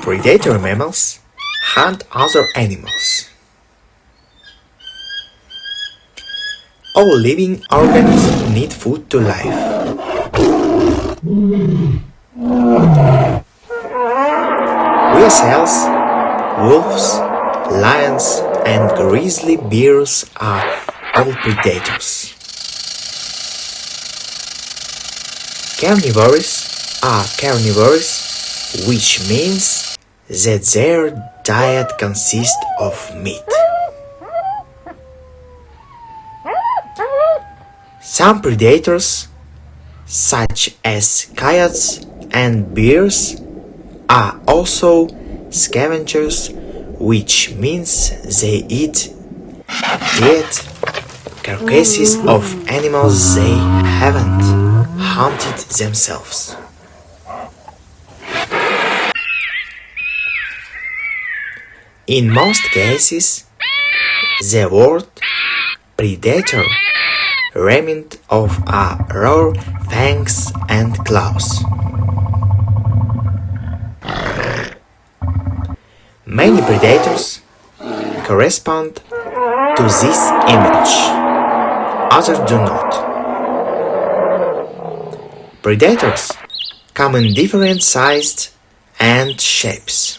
Predatory mammals hunt other animals. All living organisms need food to live. Weasels, wolves, lions, and grizzly bears are all predators. Carnivores are carnivores, which means that their diet consists of meat. Some predators, such as coyotes and bears, are also scavengers, which means they eat dead carcasses of animals they haven't hunted themselves. In most cases, the word predator remained of raw fangs and claws. Many predators correspond to this image, others do not. Predators come in different sizes and shapes.